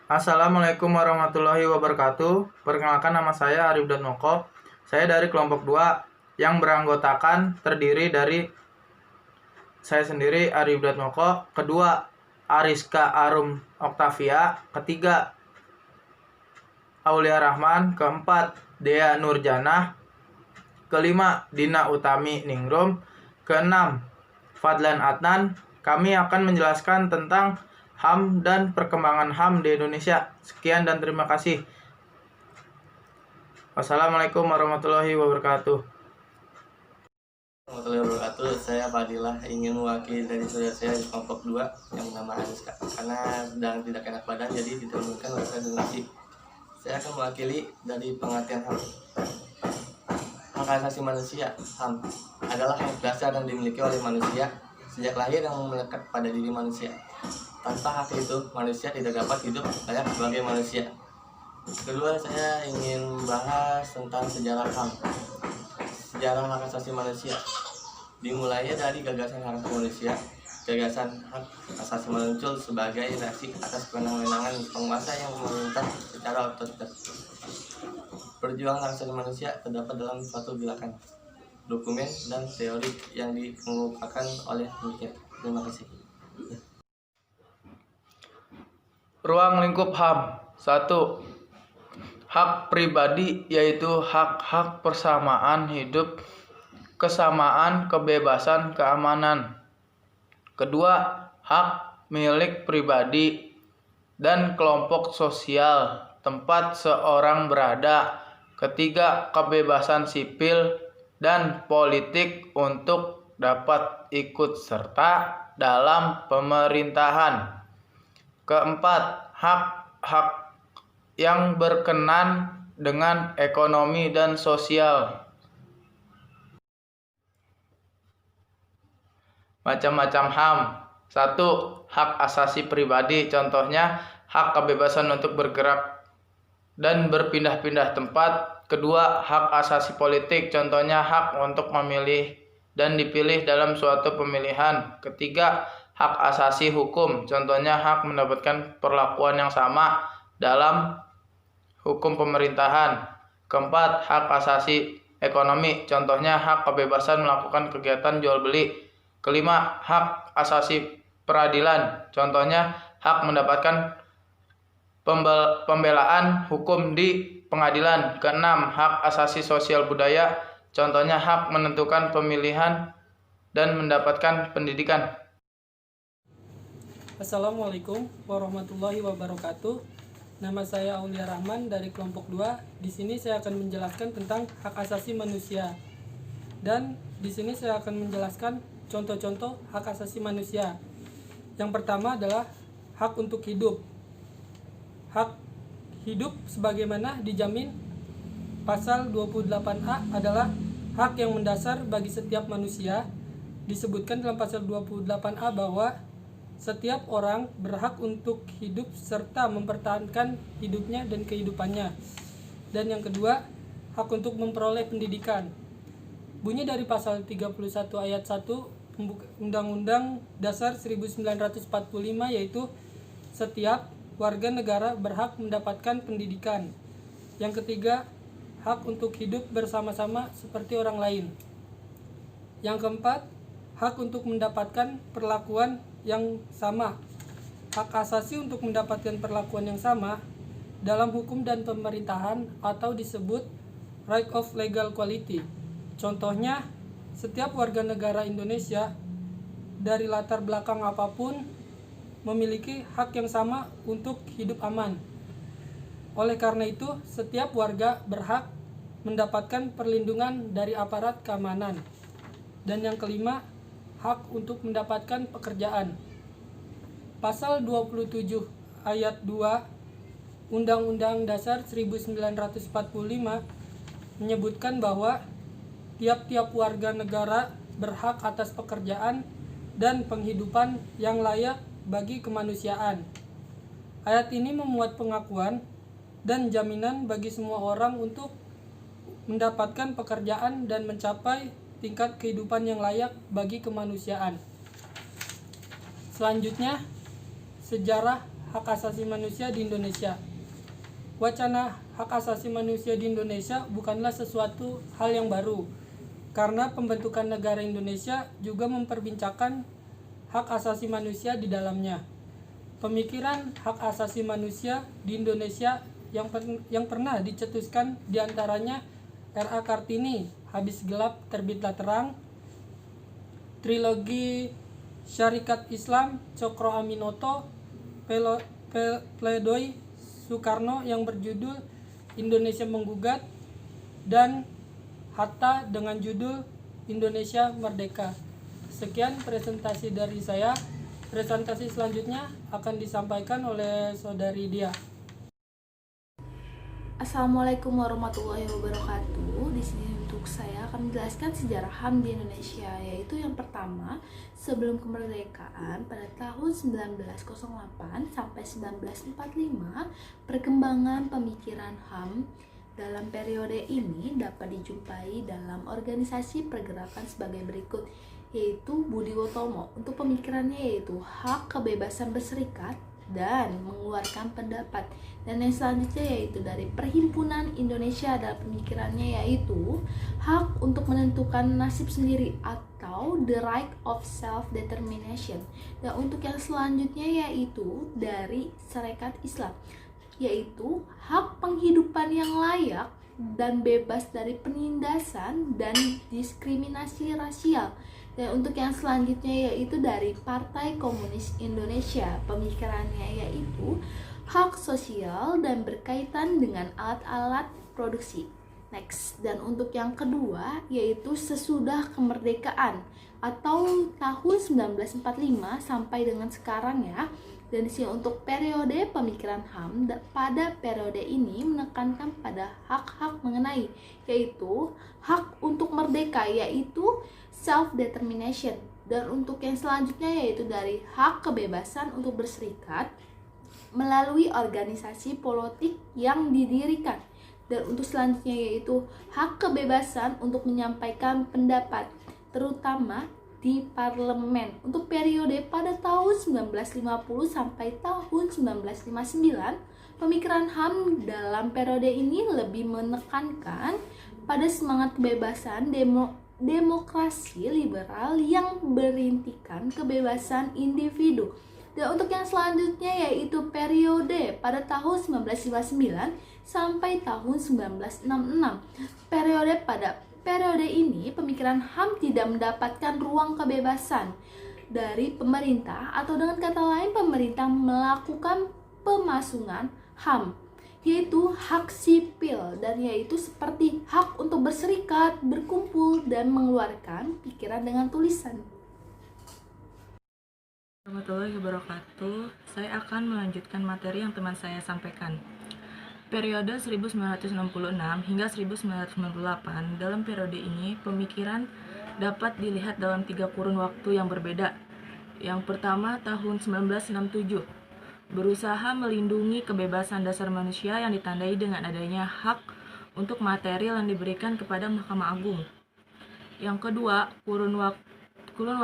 Assalamualaikum warahmatullahi wabarakatuh. Perkenalkan, nama saya Arif Danmoko. Saya dari kelompok 2 yang beranggotakan terdiri dari saya sendiri, Arif Danmoko, kedua Ariska Arum Oktavia, ketiga Aulia Rahman, keempat Dea Nurjanah, kelima Dina Utami Ningrum, keenam Fadlan Adnan. Kami akan menjelaskan tentang HAM dan perkembangan HAM di Indonesia. Sekian dan terima kasih. Wassalamualaikum warahmatullahi wabarakatuh. Warahmatullahi wabarakatuh. Saya Fadilah ingin mewakili dari saudara saya di kelompok 2 yang bernama Aniska. Karena sedang tidak enak badan jadi diturunkan oleh federasi. Saya akan mewakili dari pengertian HAM. Hak asasi manusia HAM adalah hak dasar yang dimiliki oleh manusia sejak lahir yang melekat pada diri manusia. Tanpa hak itu, manusia tidak dapat hidup layak sebagai manusia. Kedua, saya ingin membahas tentang sejarah HAM. Sejarah hak asasi manusia dimulainya dari gagasan hak asasi manusia. Gagasan hak asasi muncul sebagai reaksi atas kewenangan penguasa yang memerintah secara otoriter. Perjuangan hak asasi manusia terdapat dalam suatu gerakan, dokumen, dan teori yang dikemukakan oleh pemikir. Terima kasih. Ruang lingkup HAM. 1. Hak pribadi, yaitu hak-hak persamaan hidup, kesamaan, kebebasan, keamanan. Kedua, hak milik pribadi dan kelompok sosial, tempat seorang berada. Ketiga, kebebasan sipil dan politik untuk dapat ikut serta dalam pemerintahan. Keempat, hak-hak yang berkenan dengan ekonomi dan sosial. Macam-macam HAM. 1. Hak asasi pribadi, contohnya hak kebebasan untuk bergerak dan berpindah-pindah tempat. Kedua, hak asasi politik, contohnya hak untuk memilih dan dipilih dalam suatu pemilihan. Ketiga, hak asasi hukum, contohnya hak mendapatkan perlakuan yang sama dalam hukum pemerintahan. Keempat, hak asasi ekonomi, contohnya hak kebebasan melakukan kegiatan jual beli. Kelima, hak asasi peradilan, contohnya hak mendapatkan pembelaan hukum di pengadilan. Keenam, hak asasi sosial budaya, contohnya hak menentukan pemilihan dan mendapatkan pendidikan. Assalamualaikum warahmatullahi wabarakatuh. Nama saya Aulia Rahman dari kelompok 2. Di sini saya akan menjelaskan tentang hak asasi manusia. Dan di sini saya akan menjelaskan contoh-contoh hak asasi manusia. Yang pertama adalah hak untuk hidup. Hak hidup sebagaimana dijamin pasal 28A adalah hak yang mendasar bagi setiap manusia. Disebutkan dalam pasal 28A bahwa setiap orang berhak untuk hidup serta mempertahankan hidupnya dan kehidupannya. Dan yang kedua, hak untuk memperoleh pendidikan. Bunyi dari pasal 31 ayat 1 Undang-Undang Dasar 1945 yaitu setiap warga negara berhak mendapatkan pendidikan. Yang ketiga, hak untuk hidup bersama-sama seperti orang lain. Yang keempat, hak untuk mendapatkan perlakuan yang sama. Hak asasi untuk mendapatkan perlakuan yang sama dalam hukum dan pemerintahan atau disebut right of legal quality. Contohnya, setiap warga negara Indonesia dari latar belakang apapun memiliki hak yang sama untuk hidup aman. Oleh karena itu, setiap warga berhak mendapatkan perlindungan dari aparat keamanan. Dan yang kelima, hak untuk mendapatkan pekerjaan. Pasal 27 ayat 2 Undang-Undang Dasar 1945 menyebutkan bahwa tiap-tiap warga negara berhak atas pekerjaan dan penghidupan yang layak bagi kemanusiaan. Ayat ini memuat pengakuan dan jaminan bagi semua orang untuk mendapatkan pekerjaan dan mencapai tingkat kehidupan yang layak bagi kemanusiaan. Selanjutnya, sejarah hak asasi manusia di Indonesia. Wacana hak asasi manusia di Indonesia bukanlah sesuatu hal yang baru, karena pembentukan negara Indonesia juga memperbincangkan hak asasi manusia di dalamnya. Pemikiran hak asasi manusia di Indonesia yang pernah dicetuskan diantaranya R.A. Kartini, Habis Gelap Terbitlah Terang, Trilogi Syarikat Islam Cokro Aminoto, Pledoi Soekarno yang berjudul Indonesia Menggugat, dan Hatta dengan judul Indonesia Merdeka. Sekian presentasi dari saya. Presentasi selanjutnya akan disampaikan oleh Saudari Dia. Assalamualaikum warahmatullahi wabarakatuh. Di sini untuk saya akan menjelaskan sejarah HAM di Indonesia, yaitu yang pertama, sebelum kemerdekaan pada tahun 1908 sampai 1945, perkembangan pemikiran HAM dalam periode ini dapat dijumpai dalam organisasi pergerakan sebagai berikut, yaitu Budi Utomo untuk pemikirannya yaitu hak kebebasan berserikat dan mengeluarkan pendapat, dan yang selanjutnya yaitu dari Perhimpunan Indonesia dalam pemikirannya yaitu hak untuk menentukan nasib sendiri atau the right of self-determination, dan untuk yang selanjutnya yaitu dari Sarekat Islam yaitu hak penghidupan yang layak dan bebas dari penindasan dan diskriminasi rasial. Dan untuk yang selanjutnya yaitu dari Partai Komunis Indonesia, pemikirannya yaitu hak sosial dan berkaitan dengan alat-alat produksi. Next, dan untuk yang kedua yaitu sesudah kemerdekaan atau tahun 1945 sampai dengan sekarang ya. Dan di sini untuk periode pemikiran HAM pada periode ini menekankan pada hak-hak mengenai yaitu hak untuk merdeka yaitu self-determination, dan untuk yang selanjutnya yaitu dari hak kebebasan untuk berserikat melalui organisasi politik yang didirikan, dan untuk selanjutnya yaitu hak kebebasan untuk menyampaikan pendapat terutama di parlemen. Untuk periode pada tahun 1950 sampai tahun 1959, pemikiran HAM dalam periode ini lebih menekankan pada semangat kebebasan demokrasi liberal yang berintikan kebebasan individu. Dan untuk yang selanjutnya yaitu periode pada tahun 1959 sampai tahun 1966. Periode ini pemikiran HAM tidak mendapatkan ruang kebebasan dari pemerintah, atau dengan kata lain pemerintah melakukan pemasungan HAM yaitu hak sipil, dan yaitu seperti hak untuk berserikat, berkumpul, dan mengeluarkan pikiran dengan tulisan. Warahmatullahi wabarakatuh. Saya akan melanjutkan materi yang teman saya sampaikan. Periode 1966 hingga 1998, dalam periode ini pemikiran dapat dilihat dalam 3 kurun waktu yang berbeda. Yang pertama tahun 1967, berusaha melindungi kebebasan dasar manusia yang ditandai dengan adanya hak untuk material yang diberikan kepada Mahkamah Agung. Yang kedua, kurun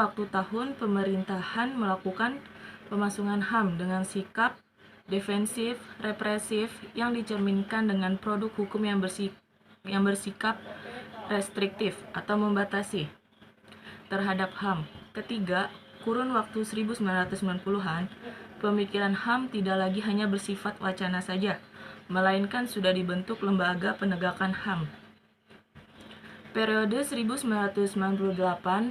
waktu tahun pemerintahan melakukan pemasungan HAM dengan sikap defensif, represif yang dicerminkan dengan produk hukum yang bersikap restriktif atau membatasi terhadap HAM. Ketiga, kurun waktu 1990-an, pemikiran HAM tidak lagi hanya bersifat wacana saja, melainkan sudah dibentuk lembaga penegakan HAM. Periode 1998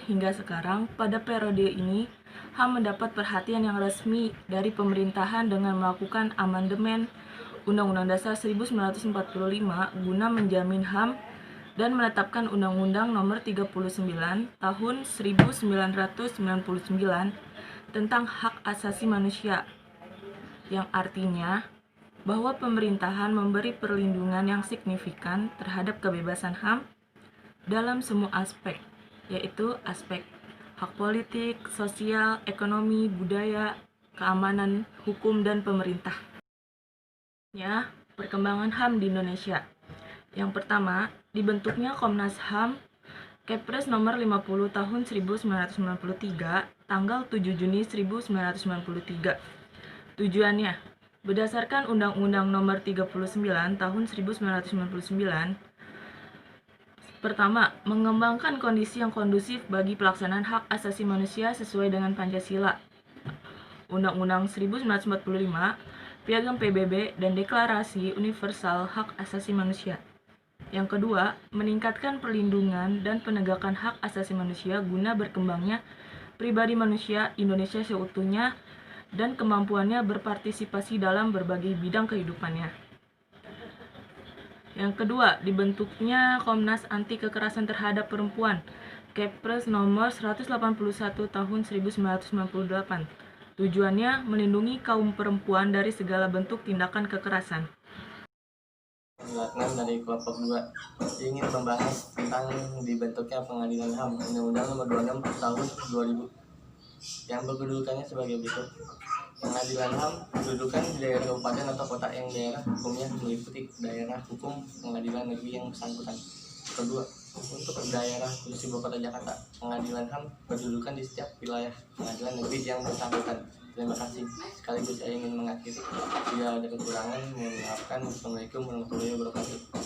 hingga sekarang, pada periode ini HAM mendapat perhatian yang resmi dari pemerintahan dengan melakukan amandemen Undang-Undang Dasar 1945 guna menjamin HAM dan menetapkan Undang-Undang Nomor 39 Tahun 1999 tentang Hak Asasi Manusia, yang artinya bahwa pemerintahan memberi perlindungan yang signifikan terhadap kebebasan HAM dalam semua aspek, yaitu aspek hak politik, sosial, ekonomi, budaya, keamanan, hukum, dan pemerintah. Perkembangan HAM di Indonesia. Yang pertama, dibentuknya Komnas HAM Kepres nomor 50 tahun 1993, tanggal 7 Juni 1993. Tujuannya, berdasarkan Undang-Undang Nomor 39 Tahun 1999, pertama, mengembangkan kondisi yang kondusif bagi pelaksanaan hak asasi manusia sesuai dengan Pancasila, Undang-Undang 1945, Piagam PBB, dan Deklarasi Universal Hak Asasi Manusia. Yang kedua, meningkatkan perlindungan dan penegakan hak asasi manusia guna berkembangnya pribadi manusia Indonesia seutuhnya dan kemampuannya berpartisipasi dalam berbagai bidang kehidupannya. Yang kedua, dibentuknya Komnas Anti Kekerasan Terhadap Perempuan, Kepres nomor 181 tahun 1998. Tujuannya melindungi kaum perempuan dari segala bentuk tindakan kekerasan. 6 dari kelompok 2 ingin membahas tentang dibentuknya Pengadilan HAM Undang-Undang Nomor 26 Tahun 2000 yang berkedudukannya sebagai berikut. Pengadilan HAM kedudukan di daerah kabupaten atau kota yang daerah hukumnya meliputi daerah hukum pengadilan negeri yang bersangkutan. Kedua, untuk daerah khusus ibu kota Jakarta, Pengadilan HAM berkedudukan di setiap wilayah pengadilan negeri yang bersangkutan. Terima kasih. Sekaligus saya ingin mengakhiri. Jika ada kekurangan, mohon maafkan. Assalamualaikum warahmatullahi wabarakatuh.